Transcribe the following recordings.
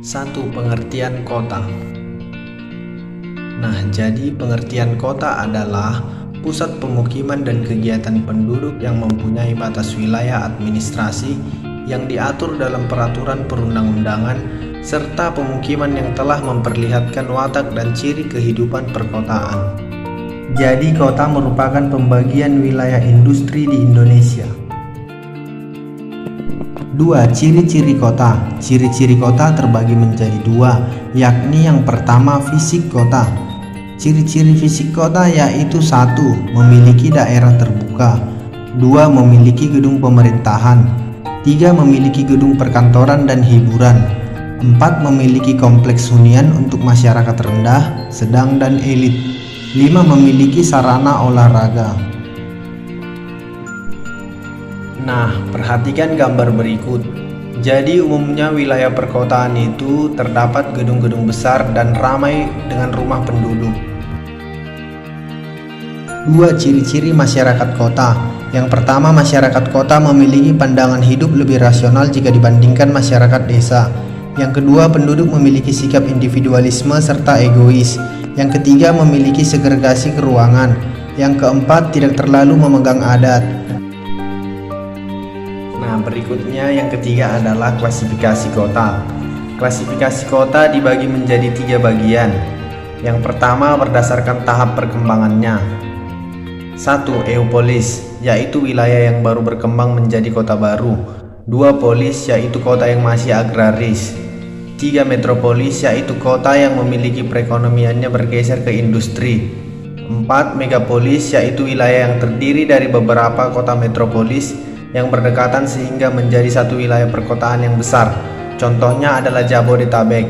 1. Pengertian kota. Nah, jadi pengertian kota adalah pusat pemukiman dan kegiatan penduduk yang mempunyai batas wilayah administrasi yang diatur dalam peraturan perundang-undangan serta pemukiman yang telah memperlihatkan watak dan ciri kehidupan perkotaan. Jadi kota merupakan pembagian wilayah industri di Indonesia. 2. Ciri-ciri kota. Ciri-ciri kota terbagi menjadi dua, yakni yang pertama fisik kota. Ciri-ciri fisik kota yaitu 1. Memiliki daerah terbuka, 2. Memiliki gedung pemerintahan, 3. Memiliki gedung perkantoran dan hiburan, 4. Memiliki kompleks hunian untuk masyarakat rendah, sedang, dan elit, 5. Memiliki sarana olahraga. Nah, perhatikan gambar berikut. Jadi umumnya wilayah perkotaan itu terdapat gedung-gedung besar dan ramai dengan rumah penduduk. 2. Ciri-ciri masyarakat kota. Yang pertama, masyarakat kota memiliki pandangan hidup lebih rasional jika dibandingkan masyarakat desa. Yang kedua, penduduk memiliki sikap individualisme serta egois. Yang ketiga, memiliki segregasi keruangan. Yang keempat, tidak terlalu memegang adat. Nah, berikutnya yang ketiga adalah klasifikasi kota. Klasifikasi kota dibagi menjadi 3 bagian. Yang pertama berdasarkan tahap perkembangannya. 1. Eupolis, yaitu wilayah yang baru berkembang menjadi kota baru. 2. Polis, yaitu kota yang masih agraris. 3. Metropolis, yaitu kota yang memiliki perekonomiannya bergeser ke industri. 4. Megapolis, yaitu wilayah yang terdiri dari beberapa kota metropolis yang berdekatan sehingga menjadi satu wilayah perkotaan yang besar. Contohnya adalah Jabodetabek.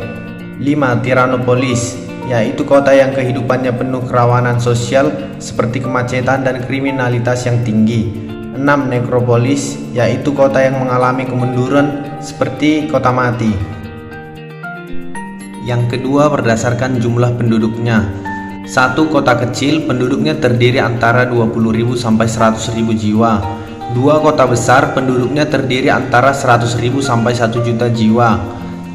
5. Tiranopolis, yaitu kota yang kehidupannya penuh kerawanan sosial seperti kemacetan dan kriminalitas yang tinggi. 6. Nekropolis, yaitu kota yang mengalami kemunduran seperti kota mati. Yang kedua berdasarkan jumlah penduduknya. 1. Kota kecil, penduduknya terdiri antara 20.000 sampai 100.000 jiwa. 2. Kota besar, penduduknya terdiri antara 100.000 sampai 1 juta jiwa.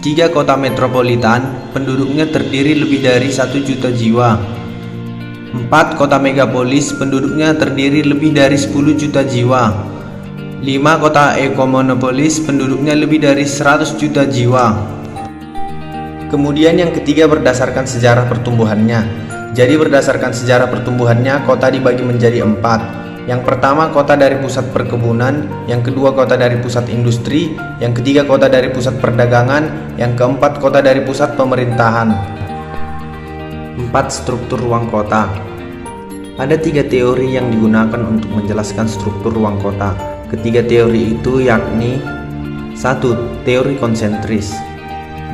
3. Kota metropolitan, penduduknya terdiri lebih dari 1 juta jiwa. 4. Kota megapolis, penduduknya terdiri lebih dari 10 juta jiwa. 5. Kota ekomonopolis, penduduknya lebih dari 100 juta jiwa. Kemudian yang ketiga berdasarkan sejarah pertumbuhannya. Jadi berdasarkan sejarah pertumbuhannya, kota dibagi menjadi 4. Yang pertama, kota dari pusat perkebunan. Yang kedua, kota dari pusat industri. Yang ketiga, kota dari pusat perdagangan. Yang keempat, kota dari pusat pemerintahan. 4. Struktur ruang kota. Ada 3 teori yang digunakan untuk menjelaskan struktur ruang kota. Ketiga teori itu yakni 1. Teori konsentris.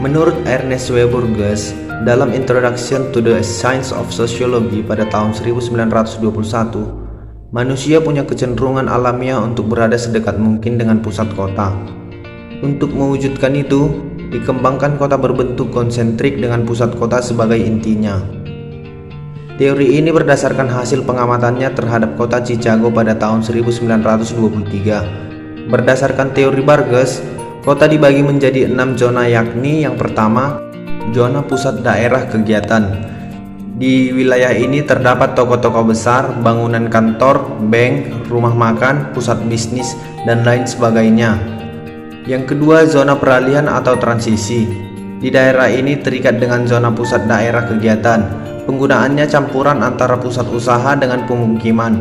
Menurut Ernest W. Burgess dalam Introduction to the Science of Sociology pada tahun 1921, manusia punya kecenderungan alamiah untuk berada sedekat mungkin dengan pusat kota. Untuk mewujudkan itu, dikembangkan kota berbentuk konsentrik dengan pusat kota sebagai intinya. Teori ini berdasarkan hasil pengamatannya terhadap kota Chicago pada tahun 1923. Berdasarkan teori Burgess, kota dibagi menjadi 6 zona, yakni yang pertama, zona pusat daerah kegiatan. Di wilayah ini terdapat toko-toko besar, bangunan kantor, bank, rumah makan, pusat bisnis, dan lain sebagainya. Yang kedua, zona peralihan atau transisi. Di daerah ini terikat dengan zona pusat daerah kegiatan. Penggunaannya campuran antara pusat usaha dengan pemukiman.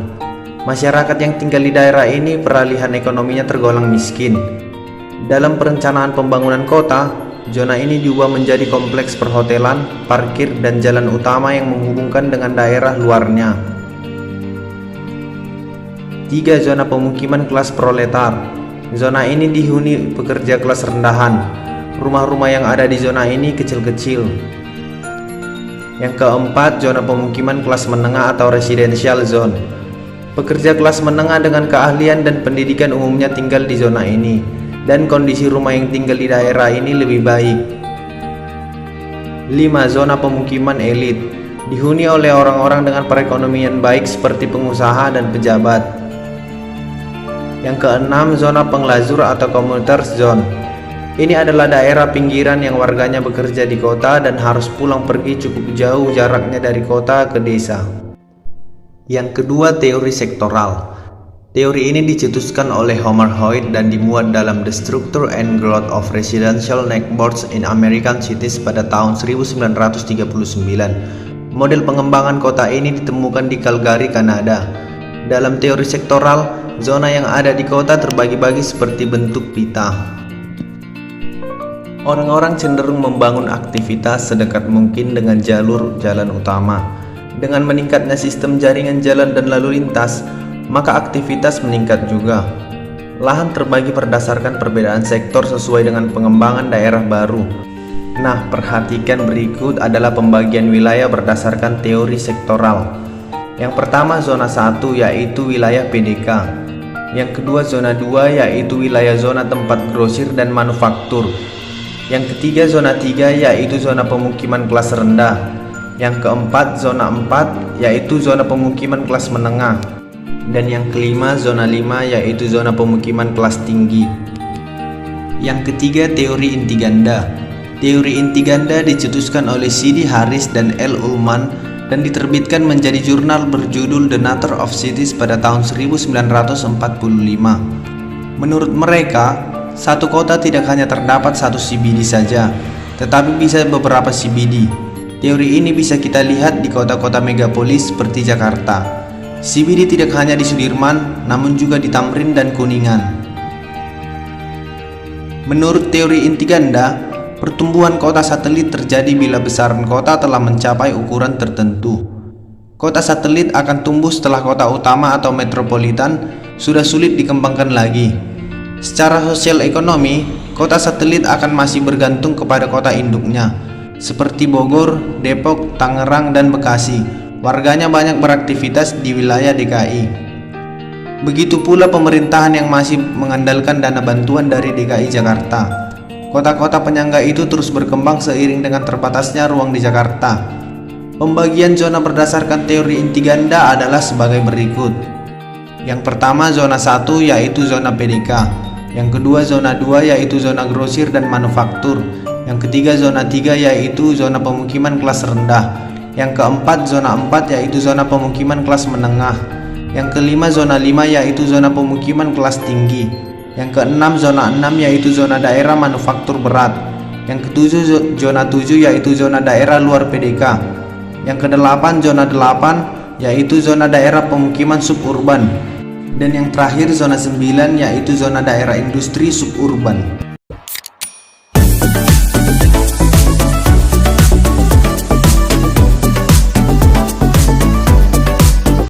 Masyarakat yang tinggal di daerah ini peralihan ekonominya tergolong miskin. Dalam perencanaan pembangunan kota, zona ini diubah menjadi kompleks perhotelan, parkir, dan jalan utama yang menghubungkan dengan daerah luarnya. 3. Zona pemukiman kelas proletar. Zona ini dihuni pekerja kelas rendahan. Rumah-rumah yang ada di zona ini kecil-kecil. Yang keempat, zona pemukiman kelas menengah atau residential zone. Pekerja kelas menengah dengan keahlian dan pendidikan umumnya tinggal di zona ini, dan kondisi rumah yang tinggal di daerah ini lebih baik. 5. Zona pemukiman elit. Dihuni oleh orang-orang dengan perekonomian baik seperti pengusaha dan pejabat. Yang keenam, zona penglazur atau commuter zone. Ini adalah daerah pinggiran yang warganya bekerja di kota dan harus pulang pergi cukup jauh jaraknya dari kota ke desa. Yang kedua, teori sektoral. Teori ini dicetuskan oleh Homer Hoyt dan dimuat dalam The Structure and Growth of Residential Neighborhoods in American Cities pada tahun 1939. Model pengembangan kota ini ditemukan di Calgary, Kanada. Dalam teori sektoral, zona yang ada di kota terbagi-bagi seperti bentuk pita. Orang-orang cenderung membangun aktivitas sedekat mungkin dengan jalur jalan utama. Dengan meningkatnya sistem jaringan jalan dan lalu lintas, maka aktivitas meningkat juga. Lahan terbagi berdasarkan perbedaan sektor sesuai dengan pengembangan daerah baru. Nah, perhatikan berikut adalah pembagian wilayah berdasarkan teori sektoral. Yang pertama, zona 1 yaitu wilayah PDK. Yang kedua, zona 2 yaitu wilayah zona tempat grosir dan manufaktur. Yang ketiga, zona 3 yaitu zona pemukiman kelas rendah. Yang keempat, zona 4 yaitu zona pemukiman kelas menengah. Dan yang kelima, zona 5 yaitu zona pemukiman kelas tinggi. Yang ketiga, teori inti ganda. Teori inti ganda dicetuskan oleh C.D. Harris dan L. Ullman dan diterbitkan menjadi jurnal berjudul The Nature of Cities pada tahun 1945. Menurut mereka, satu kota tidak hanya terdapat satu CBD saja, tetapi bisa beberapa CBD. Teori ini bisa kita lihat di kota-kota megapolis seperti Jakarta. CBD tidak hanya di Sudirman, namun juga di Tamrin dan Kuningan. Menurut teori inti ganda, pertumbuhan kota satelit terjadi bila besaran kota telah mencapai ukuran tertentu. Kota satelit akan tumbuh setelah kota utama atau metropolitan sudah sulit dikembangkan lagi. Secara sosial ekonomi, kota satelit akan masih bergantung kepada kota induknya, seperti Bogor, Depok, Tangerang, dan Bekasi. Warganya banyak beraktivitas di wilayah DKI. Begitu pula pemerintahan yang masih mengandalkan dana bantuan dari DKI Jakarta. Kota-kota penyangga itu terus berkembang seiring dengan terbatasnya ruang di Jakarta. Pembagian zona berdasarkan teori inti ganda adalah sebagai berikut. Yang pertama, zona 1 yaitu zona PDK. Yang kedua, zona 2 yaitu zona grosir dan manufaktur. Yang ketiga, zona 3 yaitu zona pemukiman kelas rendah. Yang keempat, zona 4 yaitu zona pemukiman kelas menengah. Yang kelima, zona 5 yaitu zona pemukiman kelas tinggi. Yang keenam, zona 6 yaitu zona daerah manufaktur berat. Yang ketujuh, zona 7 yaitu zona daerah luar PDK. Yang kedelapan, zona 8 yaitu zona daerah pemukiman suburban. Dan yang terakhir, zona 9 yaitu zona daerah industri suburban.